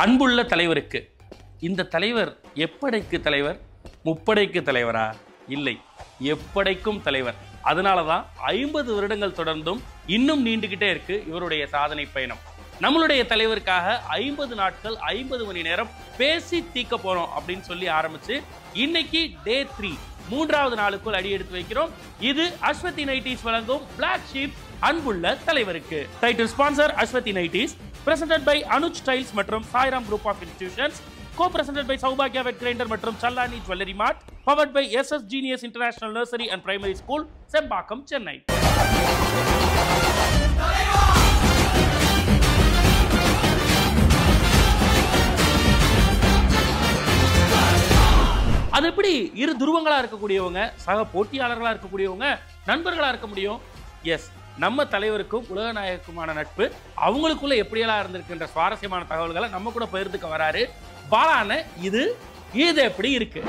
அன்புள்ள தலைவருக்கு இந்த தலைவர் எப்படைக்கு தலைவர், முப்படைக்கு தலைவரா? இல்லை, எப்படைக்கும் தலைவர். அதனால தான் 50 வருடங்கள் தொடர்ந்தும் இன்னும் நீண்டுகிட்டே இருக்கு இவருடைய சாதனை பயணம். நம்மளுடைய தலைவருக்காக 50 நாட்கள் 50 மணி நேரம் பேசி தீக்க போறோம் அப்படின்னு சொல்லி ஆரம்பிச்சு இன்னைக்கு டே 3 மூன்றாவது நாளுக்குள் அடி எடுத்து வைக்கிறோம். இது அஸ்வதி நைட்டீஸ் வழங்கும் பிளாக் ஷீப் அன்புள்ள தலைவருக்கு. Title sponsor Aswathi nighties, presented by Anuj styles மற்றும் Sairam group of institutions, co-presented by சௌபாக்யா வெட் கிரைண்டர் மற்றும் Challani jewellery mart, powered by SS Genius International Nursery and Primary School, Sembakkam, Chennai. அது எப்படி இரு துருவங்களா இருக்கக்கூடியவங்க, சக போட்டியாளர்களா இருக்கக்கூடியவங்க நண்பர்களா இருக்க முடியும்? எஸ், நம்ம தலைவருக்கும் உலகநாயகக்குமான நட்பு அவங்களுக்குள்ள எப்படியெல்லாம் இருந்திருக்குன்ற சுவாரஸ்யமான தகவல்களை நம்ம கூட பகிர்ந்துக்க வராரு பாலான. இது எப்படி இருக்கு?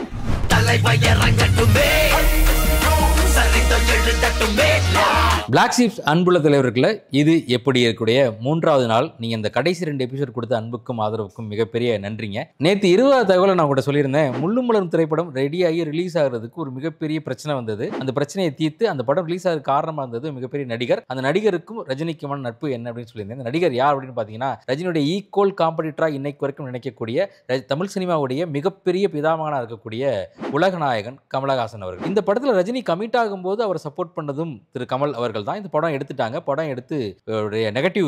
பிளாக் ஷீப்ஸ் அன்புள்ள தலைவர்களை இது எப்படி இருக்கக்கூடிய 3வது நாள். நீங்க இந்த கடைசி 2 எபிசோட் கொடுத்த அன்புக்கும் ஆதரவுக்கும் மிகப்பெரிய நன்றிங்க. நேற்று 20வது தகவலை நான் கூட சொல்லியிருந்தேன். முள்ளும் மலரும் திரைப்படம் ரெடியாகி ரிலீஸ் ஆகிறதுக்கு ஒரு மிகப்பெரிய பிரச்சனை வந்தது. அந்த பிரச்சனையை தீர்த்து அந்த படம் ரிலீஸ் ஆக காரணமாக இருந்தது மிகப்பெரிய நடிகர். அந்த நடிகருக்கும் ரஜினிக்குமான நட்பு என்ன அப்படின்னு சொல்லியிருந்தேன். அந்த நடிகர் யார் அப்படின்னு பார்த்தீங்கன்னா, ரஜினியுடைய ஈக்குவல் காம்படிட்டரா இன்னைக்கு வரைக்கும் நினைக்கக்கூடிய தமிழ் சினிமாவுடைய மிகப்பெரிய பிதாமகனாக இருக்கக்கூடிய உலகநாயகன் கமலஹாசன் அவர்கள். இந்த படத்தில் ரஜினி கமிட் ஆகும்போது அவர் சப்போர்ட் பண்ணதும் திரு கமல் அவர்கள் தான். இந்த படம் எடுத்துட்டாங்க. படம் எடுத்து நெகட்டிவ்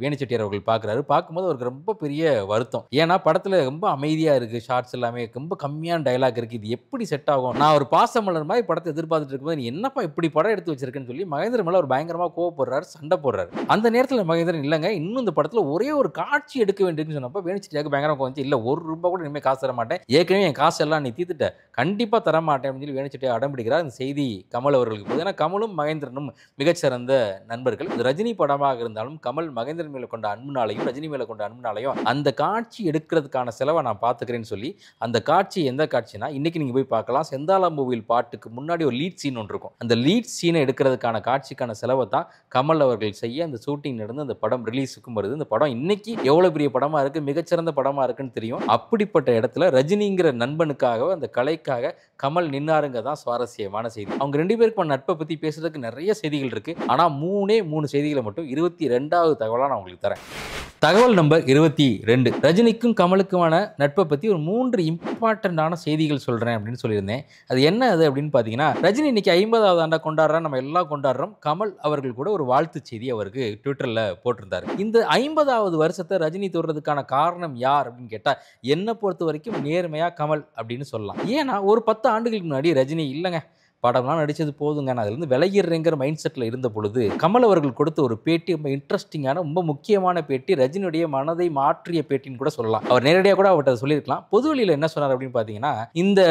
வேணு செட்டியார் அவர்கள் பார்க்குறாரு. பார்க்கும்போது அவருக்கு ரொம்ப பெரிய வருத்தம். ஏன்னா படத்தில் ரொம்ப அமைதியாக இருக்குது, ஷார்ட்ஸ் எல்லாமே ரொம்ப கம்மியான டைலாக் இருக்குது. இது எப்படி செட் ஆகும்? நான் ஒரு பாசமலர் மாதிரி படத்தை எதிர்பார்த்துட்டு இருக்கும்போது நீ என்னப்பா இப்படி படம் எடுத்து வச்சிருக்கேன்னு சொல்லி மகேந்திரன் மேலே ஒரு பயங்கரமாக கோவப்படுறாரு, சண்டை போடுறாரு. அந்த நேரத்தில் மகேந்திரன் இல்லைங்க, இன்னும் இந்த படத்தில் ஒரே ஒரு காட்சி எடுக்க வேண்டியதுன்னு சொன்னப்போ வேணு செட்டியாருக்கு பயங்கரமாக கோவம். இல்லை, ₹1 கூட இனிமேல் காசு தர மாட்டேன், ஏற்கனவே என் காசு எல்லாம் நீ தீர்த்துட்ட, கண்டிப்பாக தர மாட்டேன் அப்படின்னு சொல்லி வேணு செட்டியார் அடம் பிடிக்கிறார். அந்த செய்தி கமல் அவர்களுக்கு போகுது. ஏன்னா கமலும் மகேந்திரனும் மிகச்சிறந்த நண்பர்கள். இது ரஜினி படமாக இருந்தாலும் கமல் மகேந்திரன் மேல கொண்ட அன்புனாலையும் ரஜினி மேல கொண்ட அன்புனாலையும் அந்த காட்சி எடுக்கிறதுக்கான செலவை நான் பார்த்துக்கிறேன்னு சொல்லி, அந்த காட்சி எந்த காட்சினா இன்னைக்கு நீங்க போய் பார்க்கலாம். செந்தாளம்பூவில் பாட்டுக்கு முன்னாடி ஒரு லீட் சீன் ஒன்று இருக்கும். அந்த லீட் சீனை எடுக்கிறதுக்கான காட்சிக்கான செலவை தான் கமல் அவர்கள் செய்ய அந்த ஷூட்டிங் நடந்து அந்த படம் ரிலீஸுக்கும் வருது. இந்த படம் இன்னைக்கு எவ்வளவு பெரிய படமா இருக்கு, மிகச்சிறந்த படமா இருக்குன்னு தெரியும். அப்படிப்பட்ட இடத்துல ரஜினிங்கிற நண்பனுக்காக, அந்த கலைக்காக கமல் நின்னாருங்க தான் சுவாரஸ்யமான செய்தி. அவங்க 2 பேருக்கு நட்பை பத்தி பேசுறதுக்கு நிறைய செய்திகள் இருக்கு. ஆனா 3 செய்திகளை மட்டும் 22வது தகவலா நான் உங்களுக்கு தரேன். தகவல் நம்பர் 22. ரஜினிக்கும் கமலுக்குமான நட்பை பத்தி ஒரு 3 இம்பார்ட்டன்டான செய்திகள் சொல்றேன் அப்படின்னு சொல்லியிருந்தேன். அது என்ன அது அப்படின்னு பாத்தீங்கன்னா, ரஜினி இன்னைக்கு 50வது ஆண்டா கொண்டாடுறோம், நம்ம எல்லாம் கொண்டாடுறோம். கமல் அவர்கள் கூட ஒரு வாழ்த்து செய்தி அவருக்கு ட்விட்டர்ல போட்டிருந்தாரு. இந்த 50வது வருஷத்தை ரஜினி தொடுறதுக்கான காரணம் யார் அப்படின்னு கேட்டா, என்னை பொறுத்த வரைக்கும் நேர்மையா கமல் அப்படின்னு சொல்லலாம். ஏன்னா ஒரு 10 ஆண்டுகளுக்கு முன்னாடி ரஜினி இல்லைங்க, படம்லாம் நடிச்சது போதுங்க, நான் அதுலேருந்து விலகிடுறேங்கிற மைண்ட் செட்டில் இருந்த பொழுது கமல் அவர்கள் கொடுத்த ஒரு பேட்டி ரொம்ப இன்ட்ரெஸ்டிங்கான, ரொம்ப முக்கியமான பேட்டி, ரஜினியுடைய மனதை மாற்றிய பேட்டின்னு கூட சொல்லலாம். அவர் நேரடியாக கூட அவர்கிட்ட சொல்லியிருக்கலாம். பொதுவெளியில் என்ன சொன்னார் அப்படின்னு பார்த்தீங்கன்னா, இந்த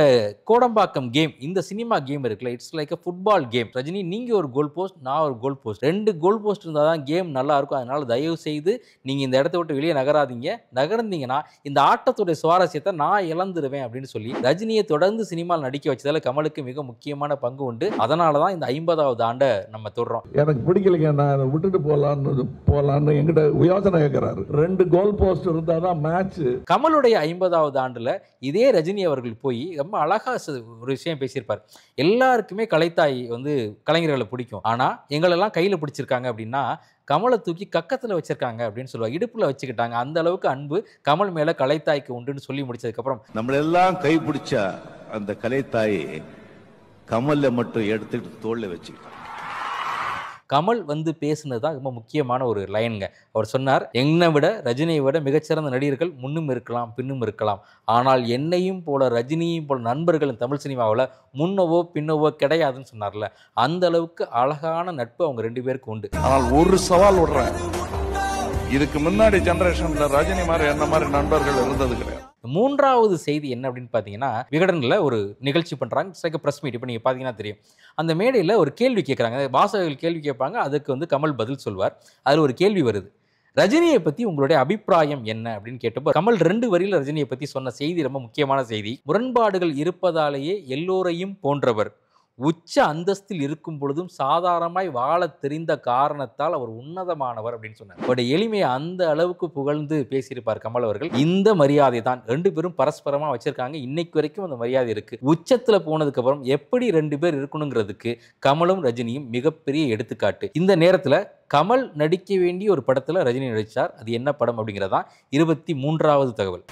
கோடம்பாக்கம் கேம், இந்த சினிமா கேம் இருக்குல்ல, it's like a football game. Rajini, நீங்கள் ஒரு கோல் போஸ்ட், நான் ஒரு கோல் போஸ்ட், 2 கோல் போஸ்ட் இருந்தால் தான் கேம் நல்லா இருக்கும். அதனால தயவு செய்து நீங்கள் இந்த இடத்த விட்டு வெளியே நகராதீங்க, நகர்ந்தீங்கன்னா இந்த ஆட்டத்துடைய சுவாரஸ்யத்தை நான் இழந்துருவேன் அப்படின்னு சொல்லி ரஜினியை தொடர்ந்து சினிமாவில் நடிக்க வச்சதால கமலுக்கு மிக முக்கியமான பங்கு உண்டு. அதனாலதான் இந்த 50வது ஆண்டை நம்ம தொடுறோம். எனக்கு பிடிக்கலைங்க, நான் விட்டுட்டு போலான்னு எங்கிட்ட யோசனை கேட்கிறாரு. 2 கோல் போஸ்ட் இருந்தாதான் மேட்ச். கமலுடைய 50வது ஆண்டுல இதே ரஜினி அவர்கள் போய் ரொம்ப அழகா ஒரு விஷயம் பேசியிருப்பார். எல்லாருக்குமே கலைத்தாய் கலைஞர்களை பிடிக்கும், ஆனா எங்களெல்லாம் கையில பிடிச்சிருக்காங்க அப்படின்னா கமலை தூக்கி கக்கத்துல வச்சிருக்காங்க அப்படின்னு சொல்லுவாங்க, இடுப்புல வச்சுக்கிட்டாங்க. அந்த அளவுக்கு அன்பு கமல் மேல கலைத்தாய்க்கு உண்டுன்னு சொல்லி முடிச்சதுக்கு அப்புறம், நம்மளெல்லாம் கைப்பிடிச்ச அந்த கலைத்தாயை கமல்ல மட்டும் எடுத்துட்டு தோல்ல வச்சுக்கிட்டான். கமல் பேசுனதுதான் ரொம்ப முக்கியமான ஒரு லைனுங்க. அவர் சொன்னார், என்னை விட ரஜினியை விட மிகச்சிறந்த நடிகர்கள் முன்னும் இருக்கலாம், பின்னும் இருக்கலாம், ஆனால் என்னையும் போல ரஜினியும் போல நண்பர்கள் தமிழ் சினிமாவில் முன்னவோ பின்னவோ கிடையாதுன்னு சொன்னார்ல. அந்த அளவுக்கு அழகான நட்பு அவங்க 2 பேருக்கு உண்டு. ஆனால் ஒரு சவால் விடுறேன், இதுக்கு முன்னாடி ஜெனரேஷன்ல ரஜினி மாதிரி என்ன மாதிரி நண்பர்கள் இருந்தது கிடையாது. 3வது செய்தி என்ன அப்படின்னு பார்த்தீங்கன்னா, விகடனில் ஒரு நிகழ்ச்சி பண்ணுறாங்க, ப்ரெஸ் மீட். இப்போ நீங்கள் பார்த்தீங்கன்னா தெரியும், அந்த மேடையில் ஒரு கேள்வி கேட்குறாங்க, வாசகர்கள் கேள்வி கேட்பாங்க, அதுக்கு கமல் பதில் சொல்வார். அதில் ஒரு கேள்வி வருது, ரஜினியை பற்றி உங்களுடைய அபிப்பிராயம் என்ன அப்படின்னு கேட்டப்போ கமல் 2 வரியில் ரஜினியை பற்றி சொன்ன செய்தி ரொம்ப முக்கியமான செய்தி. முரண்பாடுகள் இருப்பதாலேயே எல்லோரையும் போன்றவர், உச்ச அந்தஸ்தில் இருக்கும் பொழுதும் சாதாரணமாய் வாழ தெரிந்த காரணத்தால் அவர் உன்னதமானவர் அப்படின்னு சொன்னார். அவருடைய எளிமையை அந்த அளவுக்கு புகழ்ந்து பேசியிருப்பார் கமல் அவர்கள். இந்த மரியாதை தான் 2 பேரும் பரஸ்பரமா வச்சிருக்காங்க. இன்னைக்கு வரைக்கும் அந்த மரியாதை இருக்கு. உச்சத்துல போனதுக்கு அப்புறம் எப்படி 2 பேர் இருக்கணுங்கிறதுக்கு கமலும் ரஜினியும் மிகப்பெரிய எடுத்துக்காட்டு. இந்த நேரத்துல கமல் நடிக்க வேண்டிய ஒரு படத்துல ரஜினி நடிச்சார். அது என்ன படம் அப்படிங்கிறதான் 23வது தகவல்.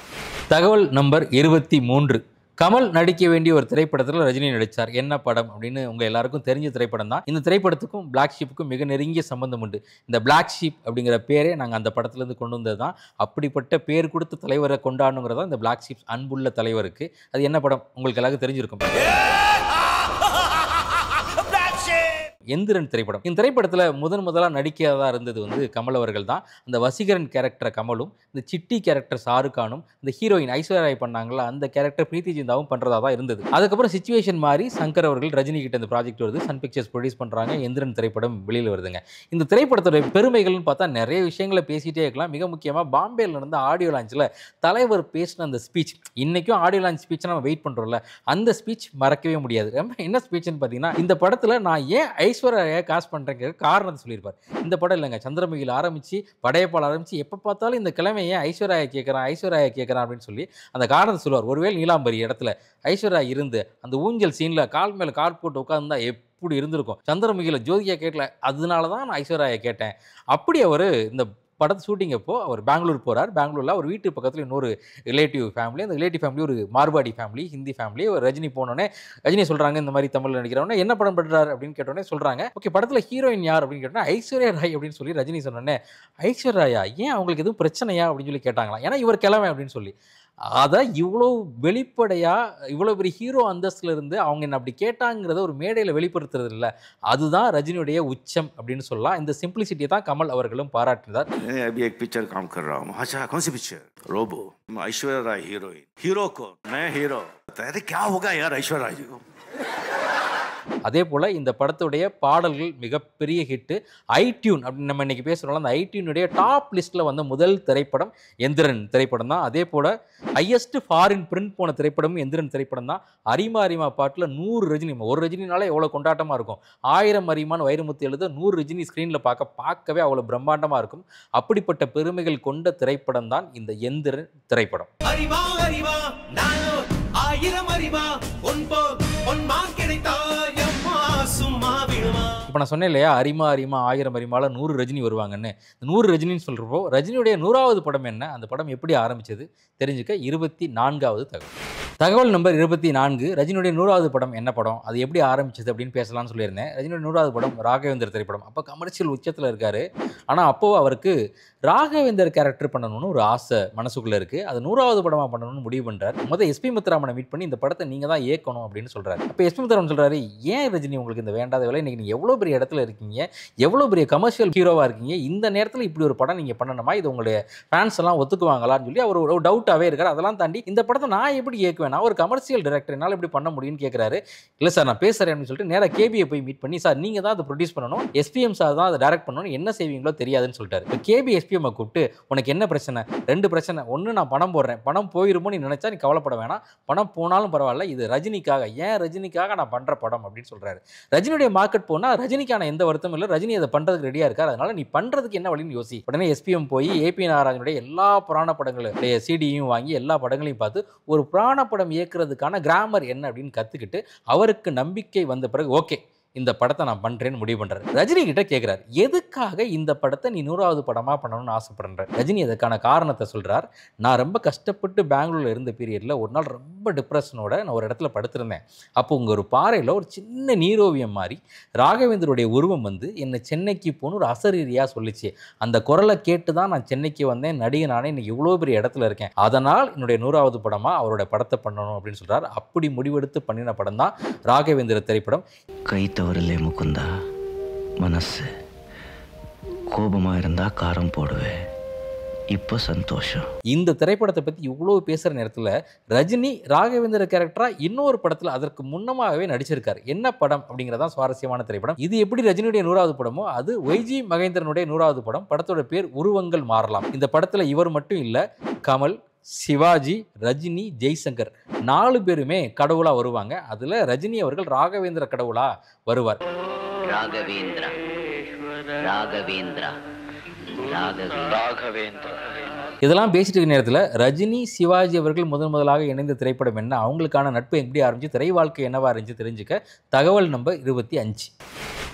தகவல் நம்பர் 23. கமல் நடிக்க வேண்டிய ஒரு திரைப்படத்தில் ரஜினி நடித்தார். என்ன படம் அப்படின்னு உங்கள் எல்லாருக்கும் தெரிஞ்ச திரைப்படம் தான். இந்த திரைப்படத்துக்கும் பிளாக் ஷீப்புக்கும் மிக நெருங்கிய சம்பந்தம் உண்டு. இந்த பிளாக் ஷீப் அப்படிங்கிற பேரே நாங்கள் அந்த படத்துலேருந்து கொண்டு வந்தது தான். அப்படிப்பட்ட பேர் கொடுத்த தலைவரை கொண்டாடணுங்கிறதா இந்த பிளாக் ஷீப்ஸ் அன்புள்ள தலைவருக்கு. அது என்ன படம் உங்களுக்கு எல்லாருக்கும் தெரிஞ்சிருக்கும். எந்திரன் திரைப்படம். இந்த திரைப்படத்தில் முதலாக நடிக்கிறதா இருந்தது வந்து கமல் அவர்கள் தான். அந்த வசீகரன் கேரக்டர் கமலும், இந்த சிட்டி கேரக்டர் ஷாருக்கானும், இந்த ஹீரோயின் ஐஸ்வர்யா ராய் பண்ணாங்களா அந்த கேரக்டர் பிரீத்தி ஜிந்தாவும் பண்ணுறதா தான் இருந்தது. அதுக்கப்புறம் சிச்சுவேஷன் மாறி சங்கர் அவர்கள் ரஜினி கிட்ட இந்த ப்ராஜெக்ட் வருது. சன் பிக்சர்ஸ் ப்ரொடியூஸ் பண்ணுறாங்க. எந்திரன் திரைப்படம் வெளியில் வருதுங்க. இந்த திரைப்படத்தோட பெருமைகள்னு பார்த்தா நிறைய விஷயங்களை பேசிகிட்டே இருக்கலாம். மிக முக்கியமாக பாம்பேயில் நடந்த ஆடியோ லான்ச்சில் தலைவர் பேசின அந்த ஸ்பீச், இன்றைக்கும் ஆடியோ லான்ச் ஸ்பீச் நம்ம வெயிட் பண்ணுறோம்ல, அந்த ஸ்பீச் மறக்கவே முடியாது. என்ன ஸ்பீச்னு பார்த்தீங்கன்னா, இந்த படத்தில் நான் ஏன் ஐஸ்வர்யா காஸ்ட் பண்ணுறேங்கிற காரணத்தை சொல்லியிருப்பார். இந்த படம் இல்லைங்க, சந்திரமுகியில் ஆரம்பித்து படையப்பால் ஆரம்பித்து எப்போ பார்த்தாலும் இந்த கிழமை ஏன் ஐஸ்வர்யா கேட்குறான் அப்படின்னு சொல்லி அந்த காரணத்தை சொல்லுவார். ஒருவேளை நீலாம்பரி இடத்துல ஐஸ்வர்யா இருந்து அந்த ஊஞ்சல் சீனில் கால் மேலே கால் போட்டு உட்காந்துருந்தா எப்படி இருந்திருக்கும். சந்திரமுகியில் ஜோதிகா கேட்கல, அதனால தான் நான் ஐஸ்வர்யா கேட்டேன். அப்படி அவர் இந்த படத்து ஷூட்டிங் அப்போ அவர் பெங்களூர் போகிறார். பெங்களூரில் ஒரு வீட்டு பக்கத்தில் இன்னொரு ரிலேட்டிவ் ஃபேமிலி, அந்த ரிலேட்டிவ் ஃபேமிலி ஒரு மார்வாடி ஃபேமிலி, ஹிந்தி ஃபேமிலி. ஒரு ரஜினி போனோடனே ரஜினி சொல்கிறாங்க இந்த மாதிரி தமிழில் நடிக்கிறவனே என்ன படம் பண்ணுறாரு அப்படின்னு கேட்டோடனே சொல்கிறாங்க, ஓகே படத்தில் ஹீரோயின் யார் அப்படின்னு கேட்டோன்னா ஐஸ்வர்யா ராய் அப்படின்னு சொல்லி ரஜினி சொன்னோடனே, ஐஸ்வர்யா ஏன் அவங்களுக்கு எதுவும் பிரச்சனையா அப்படின்னு சொல்லி கேட்டாங்களாம். ஏன்னா இவர் கிழமை அப்படின்னு சொல்லி. அதை இவ்வளோ வெளிப்படையாக இவ்வளோ பெரிய ஹீரோ அந்தஸ்தில் இருந்து அவங்க என்ன அப்படி கேட்டாங்கிறத ஒரு மேடையில் வெளிப்படுத்துறது இல்லை, அதுதான் ரஜினியுடைய உச்சம் அப்படின்னு சொல்லலாம். இந்த சிம்பிளிசிட்டியை தான் கமல் அவர்களும் பாராட்டினார். अभी एक पिक्चर काम कर रहा हूँ. अच्छा कौन सी picture? Robo. Aishwarya Rai heroine. Hero को मैं हीरो. अरे क्या होगा यार ऐश्वर्या राय जी को. அதே போல் இந்த படத்துடைய பாடல்கள் மிகப்பெரிய ஹிட்டு. ஐடியூன் அப்படின்னு நம்ம இன்றைக்கி பேசுகிறோம்ல, அந்த ஐடியூனுடைய டாப் லிஸ்ட்டில் வந்த முதல் திரைப்படம் எந்திரன் திரைப்படம் தான். அதே போல் ஹையஸ்ட் ஃபாரின் பிரிண்ட் போன திரைப்படமும் எந்திரன் திரைப்படம் தான். அரிமா அரிமா பாட்டில் 100 ரஜினி, ஒரு ரஜினினாலே எவ்வளோ கொண்டாட்டமாக இருக்கும். 1000 அரிமான் வைரமுத்து எழுத 100 ரஜினி ஸ்க்ரீனில் பார்க்கவே அவ்வளோ பிரம்மாண்டமாக இருக்கும். அப்படிப்பட்ட பெருமைகள் கொண்ட திரைப்படம் தான் இந்த எந்திரன் திரைப்படம். இப்போ நான் சொன்னேன் இல்லையா, அரிமா 1000 அரிமால 100 ரஜினி வருவாங்கன்னு. 100 ரஜினின்னு சொல்கிறப்போ ரஜினியுடைய 100வது படம் என்ன, அந்த படம் எப்படி ஆரம்பிச்சது தெரிஞ்சுக்க 24வது தகவல் நம்பர் 24. ரஜினியுடைய 100வது படம் என்ன படம், அது எப்படி ஆரம்பிச்சது அப்படின்னு பேசலாம்னு சொல்லியிருந்தேன். ரஜினியுடைய 100வது படம் ராகவேந்தர் திரைப்படம். அப்போ கமர்ஷியல் உச்சத்தில் இருக்கார். ஆனால் அப்போது அவருக்கு ராகவேந்தர் கேரக்டர் பண்ணணும்னு ஒரு ஆசை மனசுக்குள்ளே இருக்குது. அது 100வது படமாக பண்ணணும்னு முடிவு பண்ணுறார். முதல் எஸ்பி முத்துராமனை மீட் பண்ணி இந்த படத்தை நீங்கள் தான் இயக்கணும் அப்படின்னு சொல்கிறார். அப்போ எஸ்பி முத்துராமன் சொல்கிறாரு, ஏன் ரஜினி உங்களுக்கு இந்த வேண்டாத வேலை, இன்றைக்கி நீங்கள் எவ்வளோ பெரிய இடத்துல இருக்கீங்க, எவ்வளோ பெரிய கமர்ஷியல் ஹீரோவாக இருக்கீங்க, இந்த நேரத்தில் இப்படி ஒரு படம் நீங்கள் பண்ணணுமா, இது உங்களுடைய ஃபேன்ஸ் எல்லாம் ஒத்துக்குவாங்களான்னு சொல்லி அவர் ஒரு டவுட்டாகவே இருக்கார். அதெல்லாம் தாண்டி இந்த படத்தை நான் எப்படி இயக்குவேன், நான் ஒரு கமர்ஷியல் டைரக்டர், என்னால் எப்படி பண்ண முடியும்னு கேட்குறாரு. இல்லை சார் நான் பேசுகிறேன் அப்படின்னு சொல்லிட்டு நேராக கேபியை போய் மீட் பண்ணி, சார் நீங்கள் தான் அதை ப்ரொடியூஸ் பண்ணணும், எஸ்பிஎம் சார் தான் அதை டைரக்ட் பண்ணணும், என்ன செய்வீங்களோ தெரியாதுன்னு சொல்லிட்டாரு. இப்போ கேபி எஸ்பிஎம்மை கூப்பிட்டு, உனக்கு என்ன பிரச்சனை, 2 பிரச்சனை, ஒன்று நான் பணம் போடுறேன், பணம் போயிருமோ நீ நினச்சா நீ கவலைப்பட வேணாம், பணம் போனாலும் பரவாயில்ல, இது ரஜினிக்காக, ஏன் ரஜினிக்காக நான் பண்ணுற படம் அப்படின்னு சொல்கிறாரு. ரஜினியுடைய மார்க்கெட் போனால் ரஜினிக்கான எந்த வருத்தமும் இல்லை, ரஜினி அதை பண்ணுறதுக்கு ரெடியாக இருக்கார், அதனால் நீ பண்ணுறதுக்கு என்ன வழின்னு யோசி. உடனே எஸ்பிஎம் போய் ஏபி நாராயணனுடைய எல்லா புராண படங்களுடைய சிடியும் வாங்கி எல்லா படங்களையும் பார்த்து ஒரு புராண படம் இயக்குறதுக்கான கிராமர் என்ன அப்படின்னு கற்றுக்கிட்டு அவருக்கு நம்பிக்கை வந்த பிறகு ஓகே இந்த படத்தை நான் பண்ணுறேன்னு முடிவு பண்ணுறாரு. ரஜினி கிட்ட கேட்குறாரு, எதுக்காக இந்த படத்தை நீ 100வது படமாக பண்ணணும்னு ஆசைப்படுற. ரஜினி அதுக்கான காரணத்தை சொல்கிறார். நான் ரொம்ப கஷ்டப்பட்டு பெங்களூரில் இருந்த பீரியடில் ஒரு நாள் ரொம்ப டிப்ரெஷனோட நான் ஒரு இடத்துல படுத்திருந்தேன். அப்போ உங்கள் ஒரு பாறையில் ஒரு சின்ன நீரோவியம் மாதிரி ராகவேந்தருடைய உருவம் வந்து என்னை சென்னைக்கு போகணும் ஒரு அசரீரியாக சொல்லிச்சு. அந்த குரலை கேட்டு தான் நான் சென்னைக்கு வந்தேன், நடிகனானே இன்னைக்கு இவ்வளோ பெரிய இடத்துல இருக்கேன், அதனால் என்னுடைய 100வது படமாக அவரோட படத்தை பண்ணணும் அப்படின்னு சொல்கிறார். அப்படி முடிவெடுத்து பண்ணின படம் தான் ராகவேந்திர திரைப்படம். கை தவறில்லை முகுந்தா, மனசு கோபமா இருந்தா காரம் போடுவேன், இப்போ சந்தோஷம். இந்த திரைப்படத்தை பற்றி இவ்வளோ பேசுகிற நேரத்தில் ரஜினி ராகவேந்திர கேரக்டராக இன்னொரு படத்தில் அதற்கு முன்னமாகவே நடிச்சிருக்கார். என்ன படம் அப்படிங்கிறதான் சுவாரஸ்யமான திரைப்படம். இது எப்படி ரஜினியுடைய 100வது படமோ அது ஒய்ஜி மகேந்திரனுடைய 100வது படம். படத்தோட பேர் உருவங்கள் மாறலாம். இந்த படத்தில் இவர் மட்டும் இல்லை, கமல், சிவாஜி, ரஜினி, ஜெய்சங்கர் 4 பேருமே கடவுளா வருவாங்க. அதுல ரஜினி அவர்கள் ராகவேந்திர கடவுளா வருவார். ராகவேந்திரா ராகவேந்திரா ராகவேந்திரா. இதெல்லாம் பேசிட்டு இருக்க நேரத்தில் ரஜினி, சிவாஜி அவர்கள் முதலாக இணைந்த திரைப்படம் என்ன, அவங்களுக்கான நட்பு எப்படி ஆரம்பிச்சு, திரை வாழ்க்கை என்னவா இருந்துச்சு தெரிஞ்சுக்க தகவல் நம்பர் 25.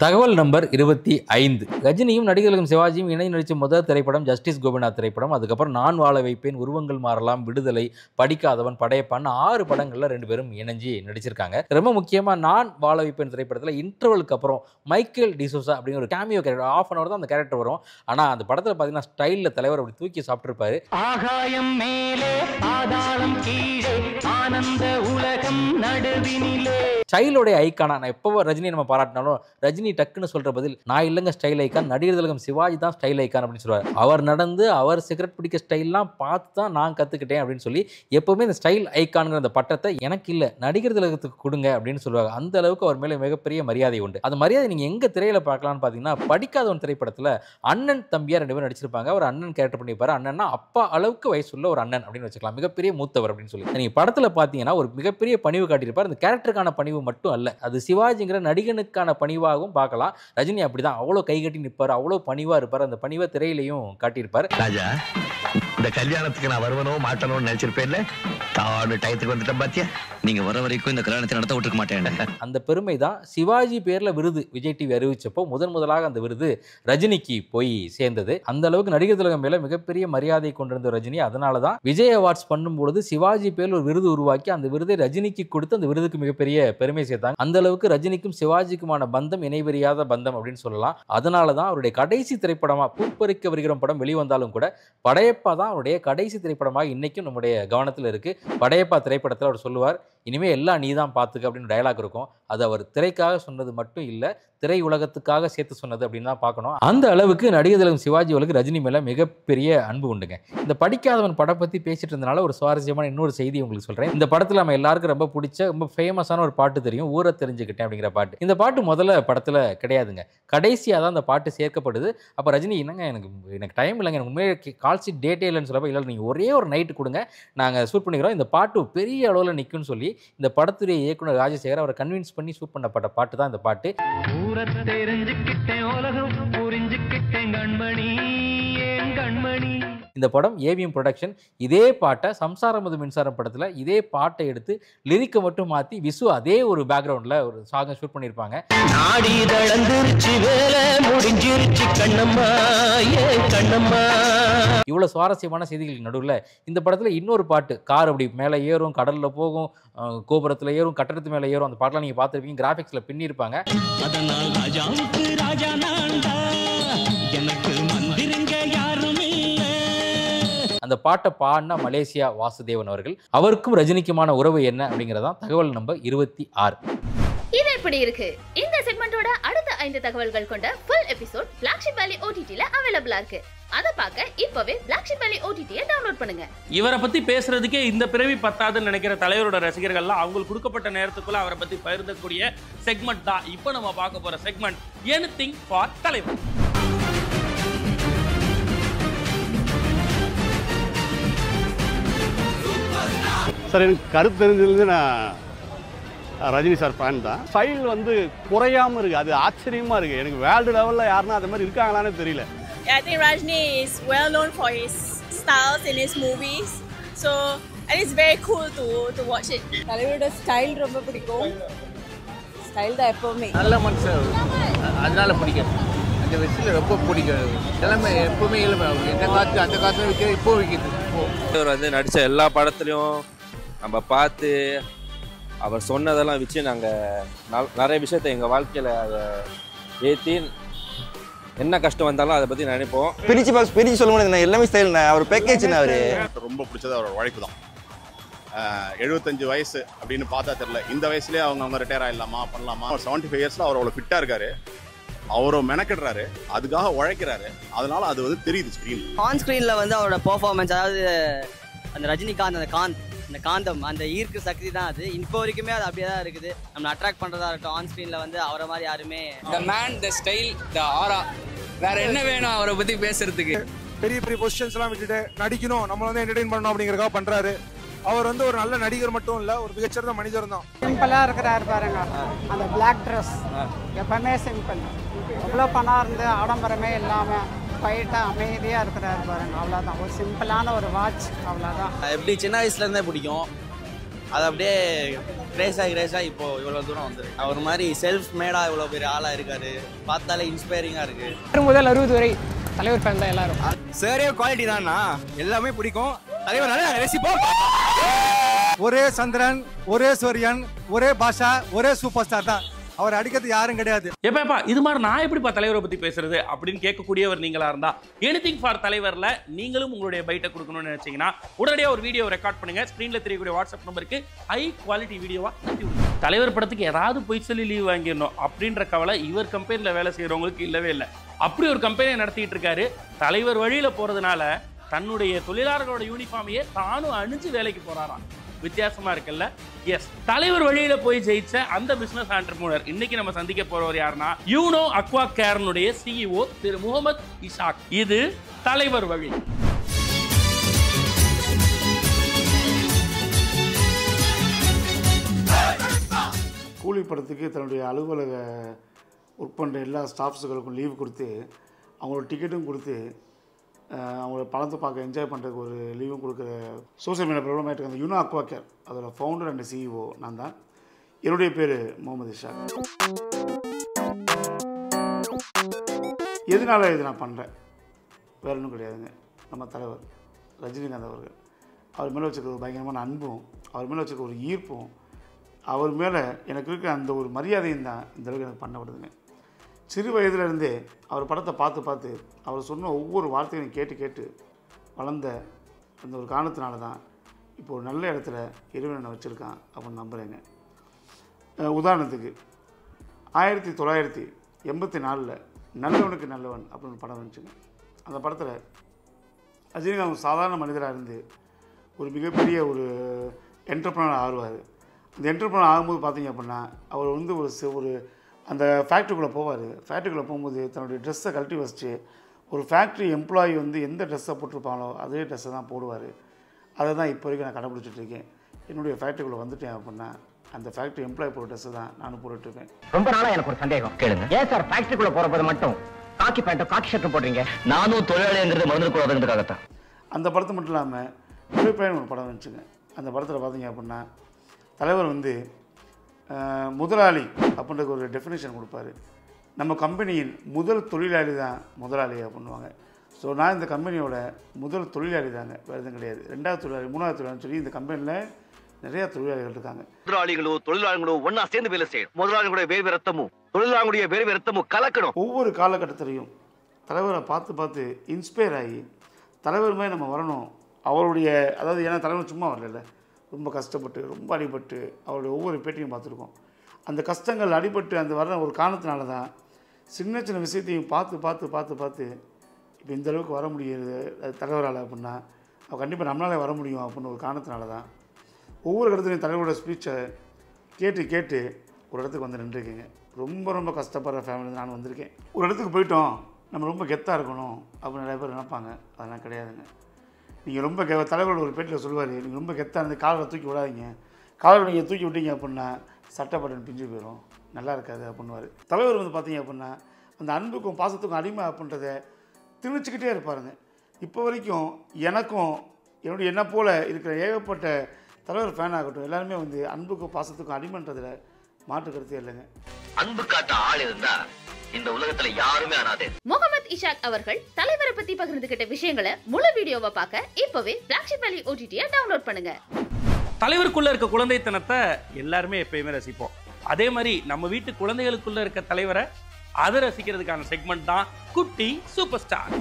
தகவல் நம்பர் 25. ரஜினியும் நடிகர்களும் சிவாஜியும் இணைந்து நடித்த முதல் திரைப்படம் ஜஸ்டிஸ் கோபிநாத் திரைப்படம். அதுக்கப்புறம் நான் வாழ வைப்பேன், உருவங்கள் மாறலாம், விடுதலை, படிக்காதவன், படையப்பான்னு 6 படங்களில் 2 பேரும் இணைஞ்சு நடிச்சிருக்காங்க. ரொம்ப முக்கியமாக நான் வாழ வைப்பேன் திரைப்படத்தில் இன்டர்வலுக்கு அப்புறம் மைக்கேல் டிசோசா அப்படிங்கிற ஒரு கேமியோ கேரக்டர், 1/2 hour தான் அந்த கேரக்டர் வரும். ஆனால் அந்த படத்தில் பார்த்தீங்கன்னா ஸ்டைலில் தலைவர் அப்படி தூக்கி சாப்பிட்டுருப்பாரு. ஆகாயம் மேலே பாதாளம் கீழே ஆனந்த உலகம் நடுவினிலே. ஸ்டைலோடைய ஐக்கானா, நான் எப்போ ரஜினி நம்ம பாராட்டினாலும் ரஜினி டக்குன்னு சொல்ற பதில் நான் இல்லைங்க ஸ்டைல் ஐக்கான், நடிகர் திலகம் சிவாஜி தான் ஸ்டைல் ஐக்கான் அப்படின்னு சொல்லுவார். அவர் நடந்து அவர் சிகரெட் பிடிக்க ஸ்டைல்லாம் பார்த்து தான் நான் கற்றுக்கிட்டேன் அப்படின்னு சொல்லி எப்போவுமே இந்த ஸ்டைல் ஐக்கானுங்கிற அந்த பட்டத்தை எனக்கு இல்லை நடிகர் திலகத்துக்கு கொடுங்க அப்படின்னு சொல்லுவாங்க. அந்த அளவுக்கு அவர் மேலே மிகப்பெரிய மரியாதை உண்டு. அந்த மரியாதை நீங்கள் எங்கே திரையில பார்க்கலாம்னு பார்த்தீங்கன்னா, படிக்காதவன் திரைப்படத்தில் அண்ணன் தம்பியா 2 பேரும் நடிச்சிருப்பாங்க. அவர் அண்ணன் கேரக்டர் பண்ணியிருப்பாரு. அண்ணன்னா அப்பா அளவுக்கு வயசுள்ள ஒரு அண்ணன் அப்படின்னு வச்சுக்கலாம், மிகப்பெரிய மூத்தவர் அப்படின்னு சொல்லி. நீங்கள் படத்தில் பார்த்தீங்கன்னா ஒரு மிகப்பெரிய பணிவு காட்டியிருப்பார். அந்த கேரக்டருக்கான பணிவு மட்டும் அல்ல, அது சிவாஜிங்கிற நடிகனுக்கான பணிவாகவும் பார்க்கலாம். ரஜினி அப்படிதான், அவ்வளோ கைகட்டி நிற்பார், அவ்வளோ பணிவாக இருப்பார். அந்த பணிவை திரையிலையும் காட்டியிருப்பார். ராஜா, இந்த கல்யாணத்துக்கு நான் வருவனோ மாட்டணும்னு நினைச்சிருப்பேன்ல, தாடு டயத்துக்கு வந்துட்டேன் பாத்தியா. நீங்க வர வரைக்கும் இந்த கல்யாணத்தை நடத்த விட்டுருக்க மாட்டேன். அந்த பெருமை தான் சிவாஜி பேர்ல விருது விஜய் டிவி அறிவிச்சப்போ முதலாக அந்த விருது ரஜினிக்கு போய் சேர்ந்தது. அந்த அளவுக்கு நடிகர் திலகம் மேல மிகப்பெரிய மரியாதை கொண்டிருந்த ரஜினி. அதனால தான் விஜய் அவார்ட்ஸ் பண்ணும்பொழுது சிவாஜி பேர்ல ஒரு விருது உருவாக்கி அந்த விருதை ரஜினிக்கு கொடுத்து அந்த விருதுக்கு மிகப்பெரிய பெருமை சேர்த்தாங்க. அந்த அளவுக்கு ரஜினிக்கும் சிவாஜிக்குமான பந்தம் இணைவறியாத பந்தம் அப்படின்னு சொல்லலாம். அதனால தான் அவருடைய கடைசி திரைப்படமா பூப்பறிக்க வருகிற படம் வெளிவந்தாலும் கூட படையப்பா தான் அவருடைய கடைசி திரைப்படமாக இன்னைக்கும் நம்முடைய கவனத்தில் இருக்கு. படையப்பா திரைப்படத்தில் அவர் சொல்லுவார், இனிமே எல்லாம் நீ தான் பார்த்துக்க அப்படின்னு டயலாக் இருக்கும். அது அவர் திரைக்காக சொன்னது மட்டும் இல்லை, திரை உலகத்துக்காக சேர்த்து சொன்னது அப்படின்னு தான் பார்க்கணும். அந்த அளவுக்கு நடிகர் திலகம் சிவாஜி அவர்களுக்கு ரஜினி மேலே மிகப்பெரிய அன்பு உண்டுங்க. இந்த படிக்காதவன் படம் பற்றி பேசிட்டு இருந்தனால ஒரு சுவாரஸ்யமான இன்னொரு செய்தி உங்களுக்கு சொல்கிறேன். இந்த படத்தில் நம்ம எல்லாருக்கும் ரொம்ப பிடிச்ச ரொம்ப ஃபேமஸான ஒரு பாட்டு தெரியும், ஊரை தெரிஞ்சுக்கிட்டேன் அப்படிங்கிற பாட்டு. இந்த பாட்டு முதல்ல படத்தில் கிடையாதுங்க, கடைசியாக தான் அந்த பாட்டு சேர்க்கப்படுது. அப்போ ரஜினி என்னங்க எனக்கு டைம் இல்லைங்க, எனக்கு உண்மையாக கால் ஷீட் டேட்டே இல்லைன்னு சொல்லப்போ, இல்லை நீங்கள் ஒரே ஒரு நைட்டு கொடுங்க நாங்கள் ஷூட் பண்ணிக்கிறோம், இந்த பாட்டு பெரிய அளவில் நிற்கும்னு சொல்லி இந்த படத்துடைய இயக்குனர் ராஜசேகர் அவரை கன்வின்ஸ் பண்ணி ஷூட் பண்ணப்பட்ட பாட்டு தான் இந்த பாட்டு. இந்த படம் ஏவிஎம் ப்ரொடக்ஷன். இதே பாட்டை சம்சாரமது மின்சாரம் படத்தில் இதே பாட்டை எடுத்து லிரிக்கை மட்டும் மாற்றி விசு அதே ஒரு பேக்ரவுண்டில் ஒரு சாங்கை ஷூட் பண்ணியிருப்பாங்க. இவ்வளோ சுவாரஸ்யமான செய்திகளுக்கு நடுவில் இந்த படத்தில் இன்னொரு பாட்டு, கார் அப்படி மேலே ஏறும், கடலில் போகும், கோபுரத்தில் ஏறும், கட்டடத்து மேலே ஏறும், அந்த பாட்டெலாம் நீங்கள் பார்த்துருப்பீங்க, கிராஃபிக்ஸில் பின்னிருப்பாங்க. அந்த பாட்டை பாடினா மலேசியா வாசுதேவன் அவர்கள். அவருக்கும் ரஜினிக்குமான உறவு என்ன அப்படிங்கிறதான் தகவல் நம்பர் 26. இது எப்படி இருக்கு? இந்த செக்மெண்டோட அடுத்த 5 தகவல்கள் கொண்ட full episode Black Sheep Valley OTT-ல அவைலபிளா இருக்கு. அத பார்க்க இப்பவே Black Sheep Valley OTT-ய டவுன்லோட் பண்ணுங்க. இவரை பத்தி பேசுறதுக்கே இந்த பிறவி பத்தாதுன்னு நினைக்கிற தலைவரோட ரசிகர்கள்லாம் அவங்களுக்கு கொடுக்கப்பட்ட நேரத்துக்குள்ள அவரை பத்தி பகிர்ந்தக்கூடிய செக்மெண்ட் தான் இப்போ நம்ம பார்க்க போற செக்மெண்ட் எனிதிங் ஃபார் தலைவர். சார், எனக்கு கருத்து தெரிஞ்சது நான் ரஜினி சார் ஃபேன் தான். ஸ்டைல் வந்து குறையாமல் இருக்குது, அது ஆச்சரியமாக இருக்குது. எனக்கு வேர்ல்டு லெவலில் யாருன்னா அது மாதிரி இருக்காங்களான்னு தெரியல. I think Rajni is well known for his styles in his movies, so and it's very cool to watch it. தலைவரோட ஸ்டைல் ரொம்ப பிடிக்கும். ஸ்டைல் தான் எப்பவுமே நல்ல மனுஷன், அதனால பிடிக்கும். அந்த விஷயத்தில் ரொம்ப பிடிக்கும். எல்லாமே எப்பவுமே இளமை, எந்த காலத்து அந்த காலத்தில் விற்கிற இப்போ விற்கிது. அவர் வந்து நடித்த எல்லா படத்துலையும் நம்ம பார்த்து அவர் சொன்னதெல்லாம் வச்சு நாங்கள் நிறைய விஷயத்தை எங்கள் வாழ்க்கையில் அதை ஏற்றி என்ன கஷ்டம் வந்தாலும் அதை பற்றி நினைப்போம். பிரிச்சு சொல்ல முடியாது, எல்லாமே ஸ்டைல். அவர் பேக்கேஜ்னா அவர் ரொம்ப பிடிச்சது அவரோட உழைப்பு தான். 75 வயசு அப்படின்னு பார்த்தா தெரியல, இந்த வயசுலேயே அவங்க ரிட்டையர் ஆகிடலாமா பண்ணலாமா. 75 இயர்ஸில் அவர் அவ்வளோ ஃபிட்டாக இருக்காரு, அவரும் மெனக்கிடுறாரு, அதுக்காக உழைக்கிறாரு. அதனால அது வந்து தெரியுது ஸ்க்ரீன். ஆன் ஸ்க்ரீனில் வந்து அவரோட பெர்ஃபார்மன்ஸ், அதாவது அந்த ரஜினிகாந்த் அந்த காந்தம், அந்த ஈர்க்கு சக்தி தான் அது. இப்போ வரைக்குமே அது அப்படியே தான் இருக்குது. நம்ம அட்ராக்ட் பண்ணுறதா இருக்கட்டும், ஆன் ஸ்க்ரீனில் வந்து அவரை மாதிரி யாருமே. த மேன், த ஸ்டைல், த ஆரா, வேற என்ன வேணும் அவரை பற்றி பேசுறதுக்கு? பெரிய பெரிய பொசிஷன்ஸ்லாம் விட்டுட்டு நடிக்கணும், நம்மள வந்து என்டர்டெயின் பண்ணணும் அப்படிங்கறதுக்காக பண்றாரு. அவர் வந்து ஒரு நல்ல நடிகர் மட்டும் இல்ல, ஒரு மிகச்சிறந்த மனிதர் தான். சிம்பிளா இருக்கிறாரு பாருங்க, அந்த பிளாக் ட்ரெஸ் எப்பவுமே சிம்பிள். எவ்வளோ பணம் இருந்து ஆடம்பரமே இல்லாம ஃபைட்டா அமைதியா இருக்கிறாரு பாருங்க, அவ்வளோதான். ஒரு சிம்பிளான ஒரு வாட்ச், அவ்வளோதான். எப்படி சின்ன வயசுல இருந்தே பிடிக்கும், அது அப்படியே கிரேஸா இப்போ இவ்வளோ தூரம் வந்து அவர் மாதிரி செல்ஃப் மேடா இவ்வளோ பெரிய ஆளா இருக்காரு, பார்த்தாலே இன்ஸ்பைரிங்கா இருக்கு. முதல் 60 வரை தலைவர் ஃபேன் தான் எல்லாரும். சரியா குவாலிட்டி தானா, எல்லாமே பிடிக்கும். தலைவர் நல்லா ரசிப்போம். ஒரே சந்திரன், ஒரே சூரியன், ஒரே பாஷா, ஒரே சூப்பர் ஸ்டார் தான். அவர் அடிக்கிறது யாரும் கிடையாது. எப்பா இது மாதிரி நான் எப்படிப்பா தலைவரை பத்தி பேசுறது அப்படின்னு கேட்கக்கூடியவர் நீங்களா இருந்தா எனிதிங் ஃபார் தலைவர்ல நீங்களும் உங்களுடைய பைட்டை கொடுக்கணும்னு நினைச்சீங்கன்னா உடனடியாக ஒரு வீடியோ ரெக்கார்ட் பண்ணுங்க. ஸ்கிரீன்ல தெரியக்கூடிய வாட்ஸ்அப் நம்பருக்கு ஹை குவாலிட்டி வீடியோவா தலைவர் படத்துக்கு ஏதாவது போய் சொல்லி லீவ் வாங்கிடணும் அப்படின்ற கவலை இவர் கம்பெனில வேலை செய்யறவங்களுக்கு இல்லவே இல்லை. அப்படி ஒரு கம்பெனியை நடத்திட்டு இருக்காரு. தலைவர் வழியில போறதுனால தன்னுடைய தொழிலாளர்களோட யூனிஃபார்மையே தானும் அணிஞ்சு வேலைக்கு போறாராம். வித்தியாசமா இருக்குல்ல? எஸ், தலைவர் வழியில போய் ஜெயிச்ச அந்த பிசினஸ் ஆண்டர்பிரனர் இன்னைக்கு நம்ம சந்திக்க போறவர் யாருன்னா யூனோ அக்வா கேர்னுடைய சிஇஓ திரு முகமது இஷாக். இது தலைவர் வழி. கூலி படத்துக்கு தன்னுடைய அலுவலக ஒர்க் பண்ணுற எல்லா ஸ்டாஃப்ஸுகளுக்கும் லீவ் கொடுத்து அவங்களோட டிக்கெட்டும் கொடுத்து அவங்களோட படத்தை பார்க்க என்ஜாய் பண்ணுறதுக்கு ஒரு லீவும் கொடுக்குற சோசியல் மீடியா ப்ராப்ளம் ஆகிட்டு அந்த யூனோ அக்வா கேர் அதோட ஃபவுண்டர் அண்ட் சிஇஓ நான் தான். என்னுடைய பேர் முகமது இஷாக். எதனால் இது நான் பண்ணுறேன் வேறு ஒன்றும் கிடையாதுங்க. நம்ம தலைவர் ரஜினிகாந்த் அவர்கள், அவர் மேலே வச்சுருக்க ஒரு பயங்கரமான அன்பும், அவர் மேலே வச்சுருக்க ஒரு ஈர்ப்பும், அவர் மேலே எனக்கு இருக்கிற அந்த ஒரு மரியாதையும் தான் இந்த அளவுக்கு எனக்கு பண்ண விடுதுங்க. சிறு வயதிலிருந்தே அவர் படத்தை பார்த்து அவர் சொன்ன ஒவ்வொரு வார்த்தையும் கேட்டு வளர்ந்த அந்த ஒரு காரணத்தினால தான் இப்போ ஒரு நல்ல இடத்துல இறைவனை வச்சுருக்கான் அப்படின்னு நம்புகிறேங்க. உதாரணத்துக்கு 1984 நல்லவனுக்கு நல்லவன் அப்படின்னு ஒரு படம் வந்துச்சுங்க. அந்த படத்தில் ரஜினிகாந்த் சாதாரண மனிதராக இருந்து ஒரு மிகப்பெரிய ஒரு என்டர்பிரனர் ஆகுவார். அந்த என்டர்பிரனர் ஆகும்போது பார்த்தீங்க அப்படின்னா அவர் வந்து ஒரு அந்த ஃபேக்ட்ரிக்குள்ளே போவார். ஃபேக்ட்ரிக்குள்ளே போகும்போது தன்னுடைய ட்ரெஸ்ஸை கழட்டி வச்சுட்டு ஒரு ஃபேக்ட்ரி எம்ப்ளாயி வந்து எந்த ட்ரெஸ்ஸை போட்டிருப்பாங்களோ அதே ட்ரெஸ்ஸை தான் போடுவார். அதை தான் இப்போ வரைக்கும் நான் கடைப்பிடிச்சிட்ருக்கேன். என்னுடைய ஃபேக்ட்ரிக்குள்ளே வந்துட்டேன் அப்படின்னா அந்த ஃபேக்ட்ரி எம்ப்ளாயி போடுற ட்ரெஸ்ஸை தான் நானும் போட்டுட்ருக்கேன். ரொம்ப நாளாக எனக்கு ஒரு சந்தேகம் கேளுங்க. ஏன் சார் ஃபேக்ட்ரிக்குள்ளே போகிறப்போது மட்டும் காக்கி பேண்ட்டும் காக்கி ஷர்ட்டும் போடுறீங்க? நானும் தொழிலாளிங்கிறது மறந்துக்கூடாதுங்கிறதுக்காகத்தான். அந்த படத்தை மட்டும் இல்லாமல் விடுப்பயன் ஒரு படம் வந்துச்சுங்க. அந்த படத்தில் பார்த்தீங்க அப்படின்னா தலைவர் வந்து முதலாளி அப்படின்ற ஒரு டெஃபினேஷன் கொடுப்பாரு. நம்ம கம்பெனியின் முதல் தொழிலாளி தான் முதலாளி அப்படின்வாங்க. ஸோ நான் இந்த கம்பெனியோட முதல் தொழிலாளி தாங்க, வேறு எதுவும் கிடையாது. 2வது தொழிலாளி 3வது தொழிலாளின்னு சொல்லி இந்த கம்பெனியில் நிறைய தொழிலாளிகள் இருக்காங்க. தொழிலாளிகளோ ஒன்னா சேர்ந்து வேலை செய்யும். முதலாளிகளுடைய வேறு ரத்தமும் தொழிலாளிகளுடைய வேறு ரத்தமும் கலக்கணும். ஒவ்வொரு காலகட்டத்திலையும் தலைவரை பார்த்து இன்ஸ்பயர் ஆகி தலைவர் மாதிரி நம்ம வரணும். அவருடைய அதாவது ஏன்னா தலைவர் சும்மா வரல, ரொம்ப கஷ்டப்பட்டு ரொம்ப அடிபட்டு அவருடைய ஒவ்வொரு பேட்டியும் பார்த்துருக்கோம். அந்த கஷ்டங்கள் அடிபட்டு அந்த வர ஒரு காரணத்தினால தான் சின்ன சின்ன விஷயத்தையும் பார்த்து இப்போ இந்த அளவுக்கு வர முடியுது தலைவரால் அப்படின்னா அவர் கண்டிப்பாக நம்மளாலே வர முடியும் அப்படின்னு ஒரு காரணத்தினால தான் ஒவ்வொரு இடத்துலையும் தலைவரோட ஸ்பீச்சை கேட்டு ஒரு இடத்துக்கு வந்து நின்றுருக்கீங்க. ரொம்ப கஷ்டப்படுற ஃபேமிலி நான் வந்திருக்கேன். ஒரு இடத்துக்கு போயிட்டோம் நம்ம ரொம்ப கெத்தாக இருக்கணும் அப்படின்னு நிறைய பேர் நினைப்பாங்க. அதெல்லாம் கிடையாதுங்க. நீங்கள் ரொம்ப தலைவரோட ஒரு பேட்டில் சொல்லுவார், நீங்கள் ரொம்ப கெத்தாக இருந்து காலில் தூக்கி விடாதீங்க, காலில் நீங்கள் தூக்கி விட்டீங்க அப்படின்னா சட்டை பட்டன் பிஞ்சு போயிடும், நல்லா இருக்காது அப்படின்னுவார். தலைவர் வந்து பார்த்தீங்க அப்படின்னா அந்த அன்புக்கும் பாசத்துக்கும் அடிமை அப்படின்றத திணிச்சிக்கிட்டே இருப்பாருங்க. இப்போ வரைக்கும் எனக்கும் என்ன போல் இருக்கிற ஏகப்பட்ட தலைவர் ஃபேன் ஆகட்டும் எல்லாருமே வந்து அன்புக்கும் பாசத்துக்கும் அடிமைன்றதுல மாற்று கருத்தே இல்லைங்க. அன்பு காட்ட ஆள் இருந்தா இந்த உலகத்துல யாருமே அனாதே. முகமது இஷாக் அவர்கள் தலைவரை பத்தி பகிர்ந்துகிட்ட விஷயங்களை முழு வீடியோவை பார்க்க இப்பவே பிளாக்ஷிப் வேலி ஓடிடியை டவுன்லோட் பண்ணுங்க. தலைவருக்குள்ள இருக்க குழந்தைத்தனத்தை எல்லாருமே எப்பயுமே ரசிப்போம். அதே மாதிரி நம்ம வீட்டு குழந்தைகளுக்குள்ள இருக்க தலைவரை அதை ரசிக்கிறதுக்கான செக்மெண்ட் தான் குட்டி சூப்பர் ஸ்டார்.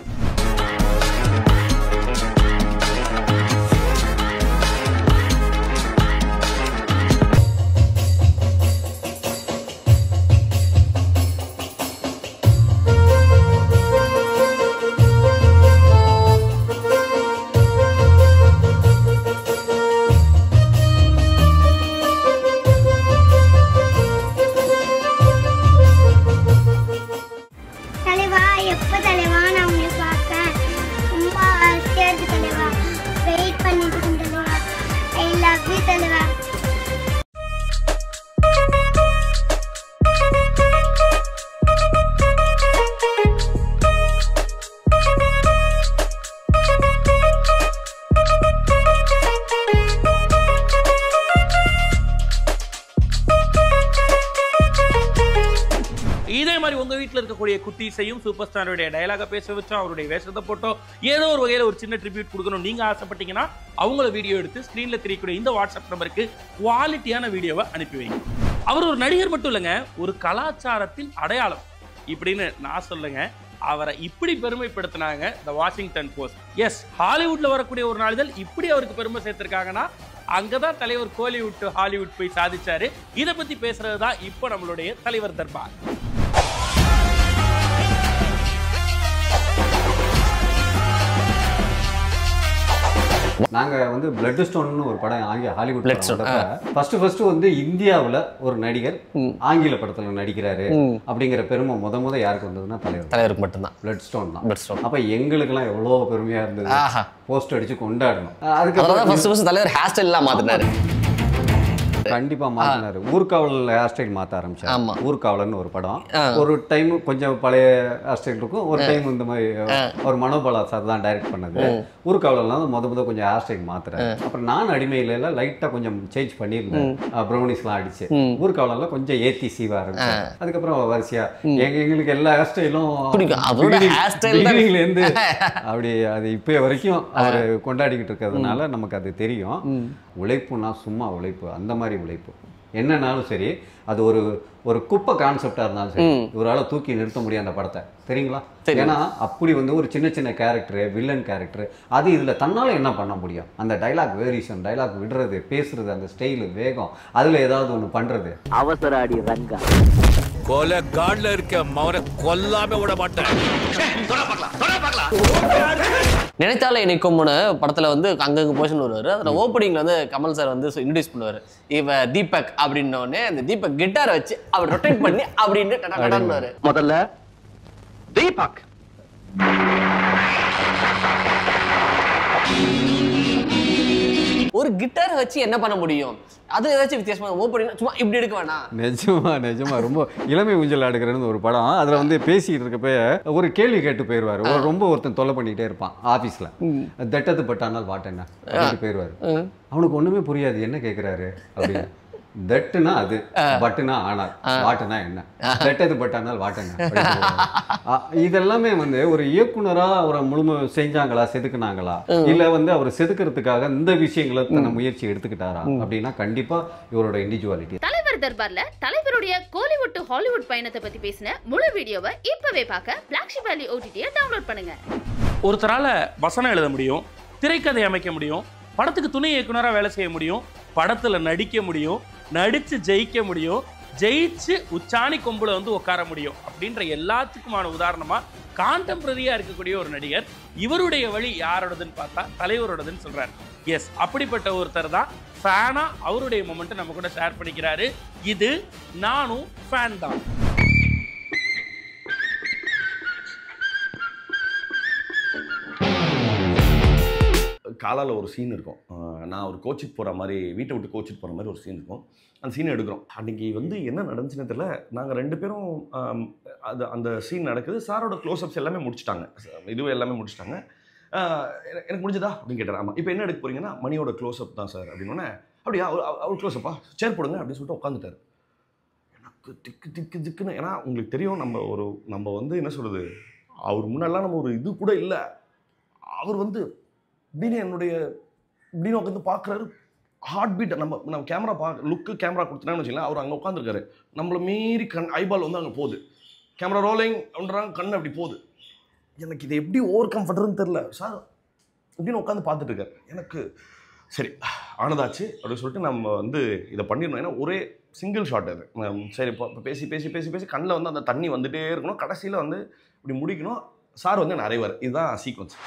தலைவா எப்ப தலைவா நான் உங்களை வீட்டில் இருக்கக்கூடிய குட்டீஸையும் சூப்பர் ஸ்டாருடைய டயலாக பேச வச்சோம், அவருடைய வேஷத்தை போட்டோம். ஏதோ ஒரு வகையில் ஒரு சின்ன ட்ரிபியூட் கொடுக்கணும் நீங்க ஆசைப்பட்டீங்கன்னா அவங்கள வீடியோ எடுத்து ஸ்க்ரீன்ல தெரியக்கூடிய இந்த வாட்ஸ்அப் நம்பருக்கு குவாலிட்டியான வீடியோவை அனுப்பி வைங்க. அவர் ஒரு நடிகர் மட்டும் இல்லைங்க, ஒரு கலாச்சாரத்தின் அடையாளம் இப்படின்னு நான் சொல்லுங்க. அவரை இப்படி பெருமைப்படுத்தினாங்க த வாஷிங்டன் போஸ்ட். எஸ், ஹாலிவுட்ல வரக்கூடிய ஒரு நாளிதழ் இப்படி அவருக்கு பெருமை சேர்த்திருக்காங்கன்னா அங்கதான் தலைவர் கோலிவுட் டு ஹாலிவுட் போய் சாதிச்சாரு. இதை பத்தி பேசுறதுதான் இப்போ நம்மளுடைய தலைவர் தர்பார். நாங்க வந்து பிளட் ஸ்டோன்னு ஒரு படம் ஹாலிவுட் ஃபர்ஸ்ட் வந்து இந்தியாவில் ஒரு நடிகர் ஆங்கில படத்துல நடிக்கிறாரு அப்படிங்கிற பெருமை முத யாருக்கு வந்ததுன்னா தலைவருக்கு மட்டும்தான். பிளட் ஸ்டோன் தான். அப்ப எங்களுக்கெல்லாம் எவ்வளவு பெருமையா இருந்தது, போஸ்ட் அடிச்சு கொண்டாடணும். அதுக்கு தலைவர் ஹேர் ஸ்டைல் எல்லாம் மாத்தினாரு. கண்டிப்பா மாத்தினாரு. ஊர்காவல் ஹேர் ஸ்டைல் மாத்த ஆரம்பிச்சாரு. ஊர்காவலன்னு ஒரு படம். ஒரு டைம் கொஞ்சம் பழைய ஹேர் ஸ்டைல் இருக்கும், ஒரு டைம் இந்த மாதிரி ஒரு மனோபாலா சார் தான் டைரக்ட் பண்ணது. ஊர்காவலாம் முத கொஞ்சம் ஹேர் ஸ்டைல் மாத்துறாரு. அப்புறம் நான் அடிமையில லைட்டா கொஞ்சம் சேஞ்ச் பண்ணியிருந்தேன், ப்ரௌனிஸ்லாம் அடிச்சு. ஊர்காவலாம் கொஞ்சம் ஏத்தி சீவா ஆரம்பிச்சு. அதுக்கப்புறம் வரிசையா எங்களுக்கு எல்லா ஹேர் ஸ்டைலும் இருந்து அப்படி அது இப்ப வரைக்கும் அவர் கொண்டாடிக்கிட்டு இருக்கிறதுனால நமக்கு அது தெரியும். உழைப்புனா சும்மா உழைப்பு, அந்த மாதிரி உழைப்பு என்னன்னாலும் சரி. அது ஒரு குப்பை கான்செப்டா இருந்தாலும் சரி, இவரால் தூக்கி நிறுத்த முடியும் அந்த படத்தை, தெரியுங்களா? ஏன்னா அப்படி வந்து ஒரு சின்ன கேரக்டர், வில்லன் கேரக்டர், அது இதுல தன்னால என்ன பண்ண முடியும்? அந்த டைலாக் வேரியேஷன், டைலாக் விடுறது, பேசுறது, அந்த ஸ்டைலு, வேகம், அதுல ஏதாவது ஒண்ணு பண்றது. அவசர அடி ரங்கா கொலை காட்ல இருக்க மவரை கொல்லாம விட மாட்டேன். நினைத்தாலே இணைக்கும் படத்துல வந்து அங்கங்க போர்ஷன் வருவாரு. அதுல ஓப்பனிங்ல வந்து கமல் சார் வந்து இன்ட்ரோடியூஸ் பண்ணுவாரு, இவ தீபக் அப்படின்னோடனே அந்த தீபக் கிட்டாரை வச்சு அவர் ரொட்டேட் பண்ணி அப்படின்னு முதல்ல தீபக் ஒரு கிட்டாரை வச்சு என்ன பண்ண முடியும்? அது ஏதாச்சும் வித்தியாசமா ஓப்பனிங் சும்மா இப்படி எடுக்க வேணாம். நிஜமா ரொம்ப இளமை ஊஞ்சல் ஆடுகிறன்னு ஒரு படம். அதுல வந்து பேசிட்டு இருக்கப்ப ஒரு கேள்வி கேட்டு போயிருவாரு. ரொம்ப ஒருத்தன் தொல்லை பண்ணிட்டே இருப்பான் ஆபீஸ்ல. தட்டத்து பட்டானால் வாட்டென்ன அப்படின்னு போயிருவாரு. அவனுக்கு ஒண்ணுமே புரியாது என்ன கேட்கிறாரு அப்படின்னு. தட்டுனா அது, பட்டுனா ஆனால், வாட்டுனா என்ன, தட்டது பட்டானால் வாட்டென்ன. இதெல்லாமே வந்து ஒரு இயக்குனரா அவரை முழுமை செஞ்சாங்களா, செதுக்குனாங்களா, இல்ல வந்து அவர் செதுக்கிறதுக்காக இந்த விஷயங்களை தன்னை முயற்சி எடுத்துக்கிட்டாரா அப்படின்னா கண்டிப்பா இவரோட இண்டிவிஜுவாலிட்டி. தலைவர் தர்பார்ல தலைவருடைய கோலிவுட் டு ஹாலிவுட் பயணத்தை பத்தி பேசின முழு வீடியோவை இப்பவே பார்க்க பிளாக்ஷிப் வேலி ஓடிடியை டவுன்லோட் பண்ணுங்க. ஒருத்தரால வசனம் எழுத முடியும், திரைக்கதை அமைக்க முடியும், படத்துக்கு துணை இயக்குனரா வேலை செய்ய முடியும், படத்துல நடிக்க முடியும், நடிச்சு ஜெயிக்க முடியும், ஜெயிச்சு உச்சாணி கொம்புல வந்து உட்கார முடியும் அப்படின்ற எல்லாத்துக்குமான உதாரணமா கான்டெம்பரரியா இருக்கக்கூடிய ஒரு நடிகர். இவருடைய வழி யாரோடதுன்னு பார்த்தா தலைவரோடதுன்னு சொல்றாரு. எஸ், அப்படிப்பட்ட ஒருத்தர் தான் ஃபேனா அவருடைய மொமெண்ட் நம்ம கூட ஷேர் பண்ணிக்கிறாரு. இது நானும் ஃபேன் தான். காலால் ஒரு சீன் இருக்கும். நான் ஒரு கோச்சிக்கு போகிற மாதிரி, வீட்டை விட்டு கோச்சிக்கு போகிற மாதிரி ஒரு சீன் இருக்கும். அந்த சீனை எடுக்கிறோம். அன்றைக்கி வந்து என்ன நடந்துச்சுன்னு தெரியல, நாங்கள் 2 பேரும் அந்த சீன் நடக்குது. சாரோட க்ளோஸ்அப்ஸ் எல்லாமே முடிச்சுட்டாங்க, இதுவே எல்லாமே முடிச்சுட்டாங்க. எனக்கு முடிஞ்சதா அப்படின்னு கேட்டார். ஆமாம், இப்போ என்ன எடுக்க போகிறீங்கன்னா மணியோட க்ளோஸ்அப் தான் சார் அப்படின்னோடனே, அப்படியா அவர் க்ளோஸ்அப்பா, சேர் போடுங்க அப்படின்னு சொல்லிட்டு உட்காந்துட்டார். எனக்கு திக்குன்னு, ஏன்னா உங்களுக்கு தெரியும் நம்ம வந்து என்ன சொல்கிறது, அவர் முன்னெல்லாம் நம்ம ஒரு இது கூட இல்லை. அவர் வந்து இப்படின்னு இப்படின்னு உட்காந்து பார்க்குறாரு. ஹார்ட் பீட் நம்ம கேமரா லுக்கு கேமரா கொடுத்துனான்னு வச்சுக்கலாம். அவர் அங்கே உட்காந்துருக்காரு, நம்மளை மீறி ஐபால் வந்து அங்கே போகுது, கேமரா ரோலிங் அப்படின்றாங்க, கண் அப்படி போகுது. எனக்கு இதை எப்படி ஓவர் கம் பண்ணுறதுன்னு தெரில சார் இப்படின்னு உட்காந்து பார்த்துட்டு இருக்காரு. எனக்கு சரி ஆனதாச்சு அப்படின்னு சொல்லிட்டு நம்ம வந்து இதை பண்ணிடணும். ஏன்னா ஒரே சிங்கிள் ஷாட் அது. சரி இப்போ பேசி பேசி பேசி பேசி கண்ணில் வந்து அந்த தண்ணி வந்துகிட்டே இருக்கணும். கடைசியில் வந்து இப்படி முடிக்கணும். சார் வந்து நிறைவார். இதுதான் சீக்வன்ஸ்.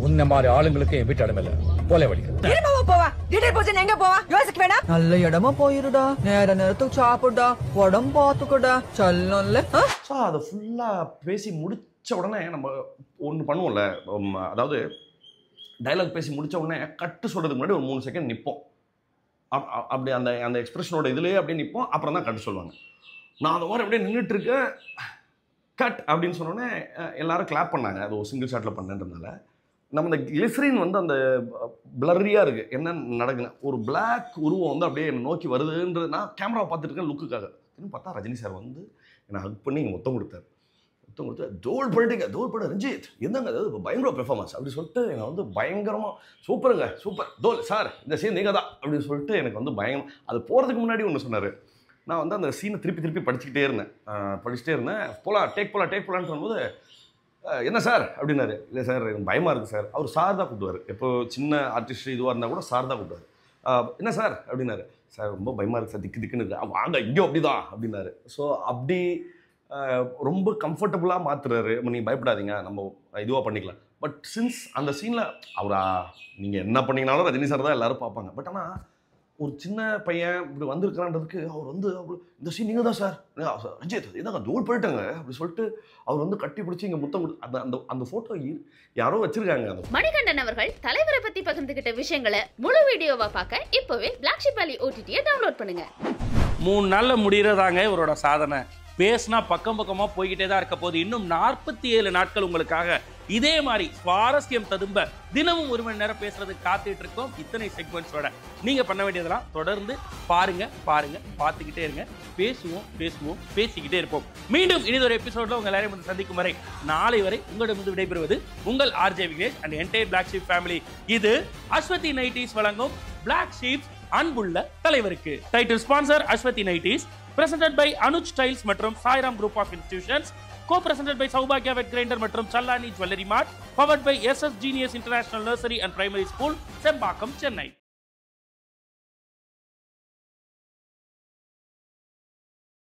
உன்ன மாதிரி ஆளுங்களுக்கு என் வீட்டு இடமே இல்லை, போல நல்ல இடமா போயிருடா, நேரத்துக்கு சாப்பிடா, உடம்பு பார்த்துக்கடா, சொல்லல. ஸோ அதை ஃபுல்லாக பேசி முடித்த உடனே நம்ம ஒன்று பண்ணுவோம்ல, அதாவது டைலாக் பேசி முடித்த உடனே கட்டு சொல்கிறதுக்கு முன்னாடி ஒரு 3 செகண்ட் நிற்போம். அப்படி அந்த எக்ஸ்பிரஷனோட இதுலேயே அப்படியே நிற்போம். அப்புறம் தான் கட்டு சொல்லுவாங்க. நான் அந்த மாதிரி அப்படியே நின்றுட்டு இருக்கேன். கட் அப்படின்னு சொன்னோடனே எல்லாரும் கிளாப் பண்ணாங்க. அது ஒரு சிங்கிள் ஷாட்டில் பண்ணன்றதுனால நம்ம இந்த கிளிசரின் வந்து அந்த பிளரியாக இருக்குது. என்ன நடக்குங்க, ஒரு பிளாக் உருவம் வந்து அப்படியே என்னை நோக்கி வருதுன்றது நான் கேமராவை பார்த்துட்டு இருக்கேன் லுக்குக்காக. பார்த்தா ரஜினி சார் வந்து என்னை ஹக் பண்ணி இங்கே மொத்தம் கொடுத்தாரு. முத்தம் கொடுத்து தோல் பண்ணிட்டீங்க, தோல் பண்ண ரஞ்சித் என்னங்க அது பயங்கர பெர்ஃபார்மன்ஸ் அப்படி சொல்லிட்டு என்னை வந்து பயங்கரமாக சூப்பருங்க சூப்பர் தோல் சார் இந்த சீன் நீங்கள் தான் அப்படின்னு சொல்லிட்டு எனக்கு வந்து பயங்கரம். அது போகிறதுக்கு முன்னாடி ஒன்று சொன்னார். நான் வந்து அந்த சீனை திருப்பி படிச்சுக்கிட்டே இருந்தேன். டேக் போலான்னு சொல்லும்போது என்ன சார் அப்படின்னாரு. இல்லை சார் எனக்கு பயமாக இருக்குது சார். அவர் சார் தான் கூப்பிடுவார். எப்போ சின்ன ஆர்டிஸ்ட் இதுவாக இருந்தால் கூட சார் தான் கூப்பிடுவார். என்ன சார் அப்படின்னாரு. சார் ரொம்ப பயமாக இருக்குது சார், திக்குன்னு இருக்குது, வாங்க இங்கேயும் அப்படி தான் அப்படின்னாரு. ஸோ அப்படி ரொம்ப கம்ஃபர்டபுளாக மாற்றுறாரு. நீங்கள் பயப்படாதீங்க, நம்ம இதுவாக பண்ணிக்கலாம். பட் சின்ஸ் அந்த சீனில் அவரா நீங்கள் என்ன பண்ணிங்கனாலும் ரஜினி சார் தான் எல்லோரும் பார்ப்பாங்க. பட் ஆனால் ஒரு சின்ன பையன் இப்படி வந்திருக்கிறான்றதுக்கு அவர் வந்து இந்த சீன் நீங்கள் தான் சார் ரஞ்சித் இதாங்க தோல் போயிட்டாங்க அப்படி சொல்லிட்டு அவர் வந்து கட்டி பிடிச்சி இங்கே முத்தம் அந்த அந்த ஃபோட்டோ யாரோ வச்சிருக்காங்க. மணிகண்டன் அவர்கள் தலைவரை பத்தி பகிர்ந்துகிட்ட விஷயங்களை முழு வீடியோவா பார்க்க இப்பவே Black Sheep Valley OTT-யை டவுன்லோட் பண்ணுங்க. 3 நாள்ல முடிகிறதாங்க இவரோட சாதனை. பேசினா பக்கமா போய்கிட்டே தான் இருக்க போது. இன்னும் 47 நாட்கள் உங்களுக்காக இதே மாதிரி சுவாரஸ்யம் ததும்ப தினமும் 1 மணி நேரம் பேசுறதுக்கு காத்துட்டு இருக்கோம். இத்தனை செக்மெண்ட்ஸோட நீங்க பண்ண வேண்டியதெல்லாம் தொடர்ந்து பாருங்க பார்த்துக்கிட்டே இருங்க. பேசுவோம் பேசிக்கிட்டே இருப்போம். மீண்டும் இனிதொரு எபிசோட்ல உங்க எல்லாரையும் வந்து சந்திக்கும் வரை நாளை வரை உங்களிடம் விடைபெறுவது உங்கள் RJ Vignesh and entire Black Sheep family. இது அஸ்வதி நைட்டீஸ் வழங்கும் Black Sheep அன்புள்ள தலைவருக்கு. Title sponsor Aswathi nighties, presented by Anuj Styles மற்றும் Sairam group of institutions, co-presented by சௌபாக்யா வெட் கிரைண்டர் மற்றும் Challani jewellery mart, powered by SS Genius International Nursery and Primary School, Sembakkam, Chennai.